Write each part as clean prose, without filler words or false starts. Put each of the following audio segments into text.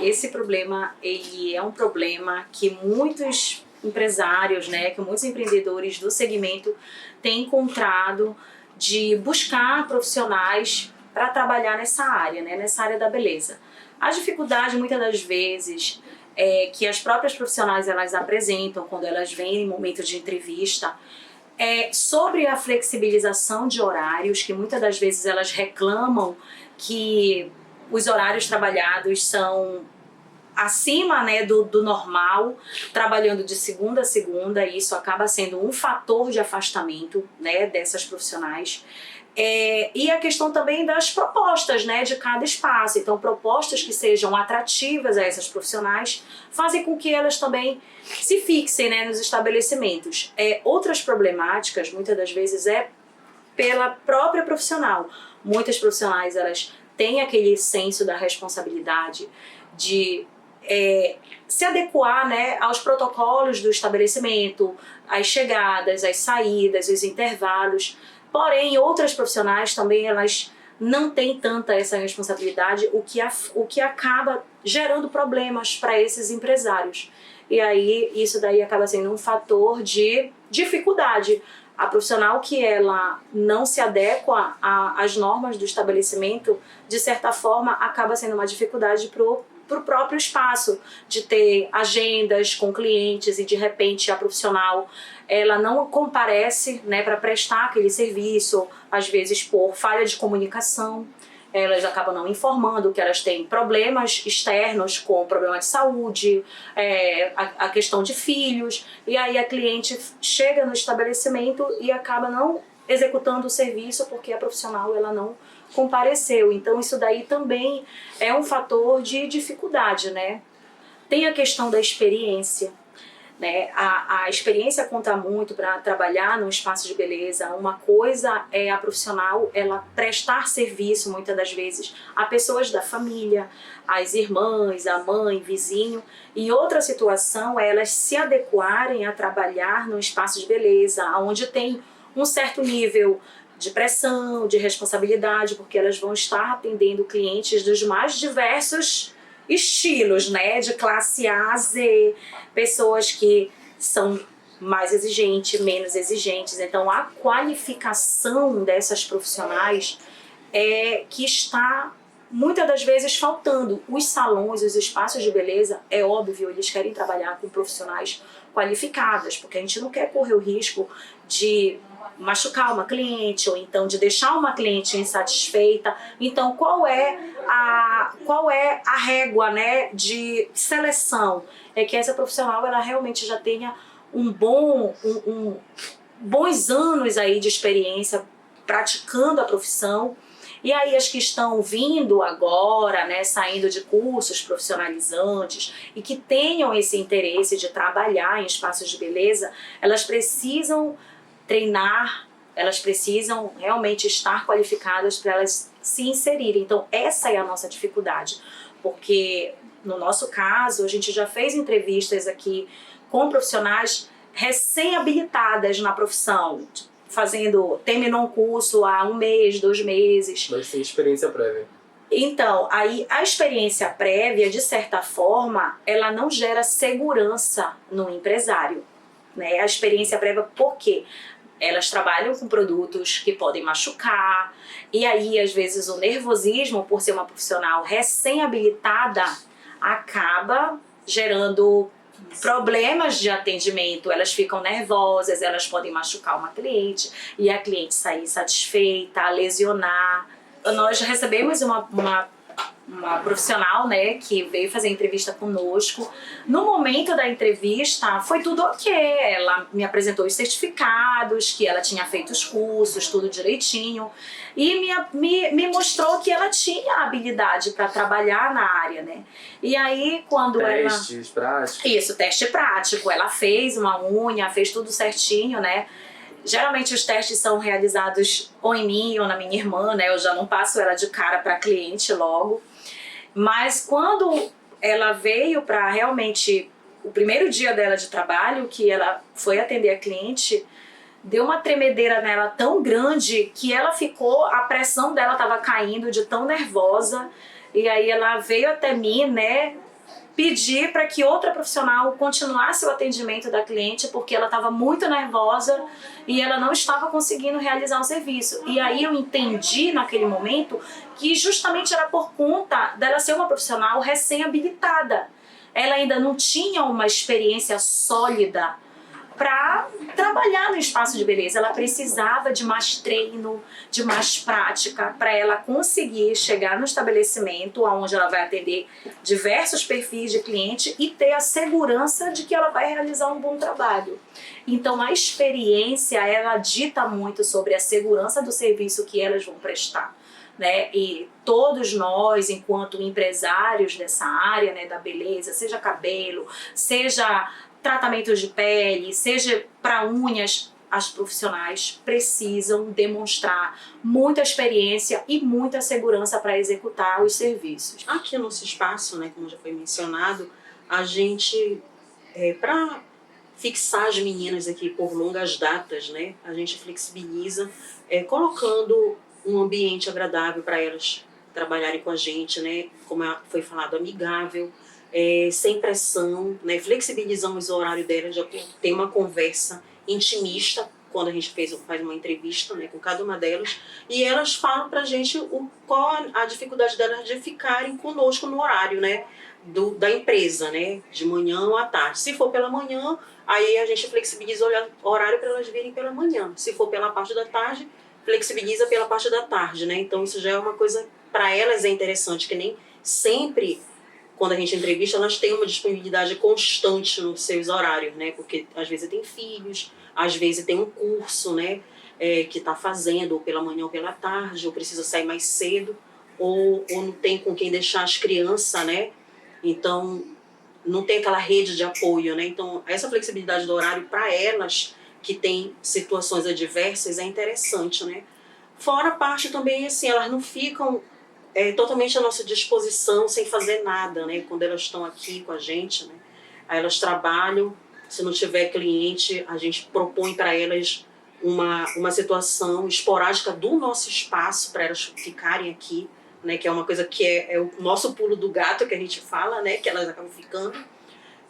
Esse problema, ele é um problema que muitos empresários, né, que muitos empreendedores do segmento têm encontrado de buscar profissionais para trabalhar nessa área, né, nessa área da beleza. A dificuldade, muitas das vezes, que as próprias profissionais elas apresentam quando elas vêm em momento de entrevista, sobre a flexibilização de horários, que muitas das vezes elas reclamam que os horários trabalhados são acima, né, do normal, trabalhando de segunda a segunda, e isso acaba sendo um fator de afastamento, né, dessas profissionais. E a questão também das propostas, né, de cada espaço. Então, propostas que sejam atrativas a essas profissionais fazem com que elas também se fixem, né, nos estabelecimentos. Outras problemáticas, muitas das vezes, pela própria profissional. Muitas profissionais, elas têm aquele senso da responsabilidade de se adequar, né, aos protocolos do estabelecimento, às chegadas, às saídas, os intervalos. Porém, outras profissionais também, elas não têm tanta essa responsabilidade, o que acaba gerando problemas para esses empresários. E aí, isso daí acaba sendo um fator de dificuldade. A profissional que ela não se adequa às normas do estabelecimento, de certa forma, acaba sendo uma dificuldade para o próprio espaço, de ter agendas com clientes e de repente a profissional ela não comparece, né, para prestar aquele serviço, às vezes por falha de comunicação. Elas acabam não informando que elas têm problemas externos, com problema de saúde, a questão de filhos, e aí a cliente chega no estabelecimento e acaba não executando o serviço porque a profissional ela não compareceu. Então isso daí também é um fator de dificuldade, né? Tem a questão da experiência, né? A experiência conta muito para trabalhar num espaço de beleza. Uma coisa é a profissional ela prestar serviço muitas das vezes a pessoas da família, as irmãs, a mãe, vizinho, e outra situação é elas se adequarem a trabalhar num espaço de beleza, onde tem um certo nível de pressão, de responsabilidade, porque elas vão estar atendendo clientes dos mais diversos estilos, né, de classe A a Z, pessoas que são mais exigentes, menos exigentes. Então a qualificação dessas profissionais que está muitas das vezes faltando. Os salões, os espaços de beleza, é óbvio, eles querem trabalhar com profissionais qualificadas, porque a gente não quer correr o risco de machucar uma cliente ou então de deixar uma cliente insatisfeita. Então qual é a régua, né, de seleção? É que essa profissional ela realmente já tenha bons anos aí de experiência praticando a profissão. E aí as que estão vindo agora, né, saindo de cursos profissionalizantes e que tenham esse interesse de trabalhar em espaços de beleza, elas precisam treinar, elas precisam realmente estar qualificadas para elas se inserirem. Então essa é a nossa dificuldade, porque no nosso caso a gente já fez entrevistas aqui com profissionais recém-habilitadas na profissão, terminou um curso há 1 mês, 2 meses. Mas sem experiência prévia. Então, aí a experiência prévia, de certa forma, ela não gera segurança no empresário, né? A experiência prévia, por quê? Elas trabalham com produtos que podem machucar, e aí às vezes o nervosismo, por ser uma profissional recém-habilitada, acaba gerando problemas de atendimento. Elas ficam nervosas, elas podem machucar uma cliente e a cliente sair insatisfeita, lesionar. Nós recebemos uma profissional, né, que veio fazer entrevista conosco. No momento da entrevista foi tudo ok, ela me apresentou os certificados, que ela tinha feito os cursos, tudo direitinho, e me mostrou que ela tinha habilidade para trabalhar na área, né. E aí quando testes práticos. Isso, teste prático, ela fez uma unha, fez tudo certinho, né. Geralmente os testes são realizados ou em mim ou na minha irmã, né, eu já não passo ela de cara para cliente logo. Mas quando ela veio para realmente, o primeiro dia dela de trabalho, que ela foi atender a cliente, deu uma tremedeira nela tão grande que ela ficou, a pressão dela estava caindo de tão nervosa. E aí ela veio até mim, né, pedir para que outra profissional continuasse o atendimento da cliente porque ela estava muito nervosa e ela não estava conseguindo realizar o serviço. E aí eu entendi naquele momento que justamente era por conta dela ser uma profissional recém-habilitada. Ela ainda não tinha uma experiência sólida para trabalhar no espaço de beleza. Ela precisava de mais treino, de mais prática, para ela conseguir chegar no estabelecimento onde ela vai atender diversos perfis de cliente e ter a segurança de que ela vai realizar um bom trabalho. Então a experiência, ela dita muito sobre a segurança do serviço que elas vão prestar, né? E todos nós, enquanto empresários dessa área, né, da beleza, seja cabelo, seja tratamentos de pele, seja para unhas, as profissionais precisam demonstrar muita experiência e muita segurança para executar os serviços. Aqui no nosso espaço, né, como já foi mencionado, a gente, para fixar as meninas aqui por longas datas, né, a gente flexibiliza, colocando um ambiente agradável para elas trabalharem com a gente, né, como foi falado, amigável, sem pressão, né, flexibilizamos o horário delas, já tem uma conversa intimista quando a gente faz uma entrevista, né, com cada uma delas, e elas falam pra gente qual a dificuldade delas de ficarem conosco no horário, né, da empresa, né, de manhã ou à tarde. Se for pela manhã, aí a gente flexibiliza o horário para elas virem pela manhã. Se for pela parte da tarde, flexibiliza pela parte da tarde, né? Então isso já é uma coisa, para elas é interessante, que nem sempre, quando a gente entrevista, elas têm uma disponibilidade constante nos seus horários, né? Porque às vezes tem filhos, às vezes tem um curso, né? Que está fazendo, ou pela manhã ou pela tarde, ou precisa sair mais cedo, ou não tem com quem deixar as crianças, né? Então, não tem aquela rede de apoio, né? Então, essa flexibilidade do horário para elas, que têm situações adversas, é interessante, né? Fora a parte também, assim, elas não ficam totalmente à nossa disposição, sem fazer nada, né? Quando elas estão aqui com a gente, né? Aí elas trabalham, se não tiver cliente, a gente propõe para elas uma situação esporádica do nosso espaço para elas ficarem aqui, né? Que é uma coisa que é o nosso pulo do gato que a gente fala, né? Que elas acabam ficando.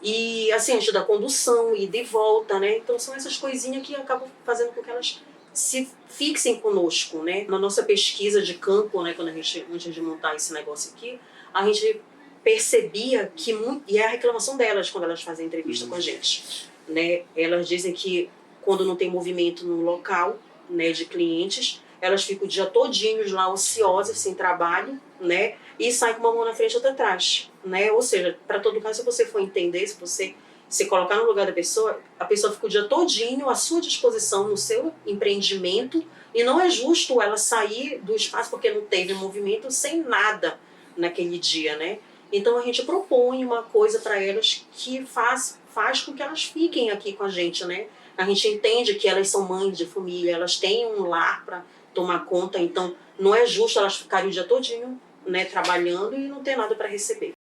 E assim, a gente dá condução, ida e volta, né? Então são essas coisinhas que acabam fazendo com que elas se fixem conosco, né? Na nossa pesquisa de campo, né, quando antes de montar esse negócio aqui, a gente percebia que e é a reclamação delas quando elas fazem entrevista com a gente, né? Elas dizem que quando não tem movimento no local, né, de clientes, elas ficam o dia todinhos lá ociosas, sem trabalho, né? E saem com uma mão na frente e outra atrás, né? Ou seja, para todo caso, se você for entender, se você se colocar no lugar da pessoa, a pessoa fica o dia todinho à sua disposição no seu empreendimento e não é justo ela sair do espaço porque não teve movimento sem nada naquele dia, né? Então a gente propõe uma coisa para elas que faz com que elas fiquem aqui com a gente, né? A gente entende que elas são mães de família, elas têm um lar para tomar conta, então não é justo elas ficarem o dia todinho, né, trabalhando e não ter nada para receber.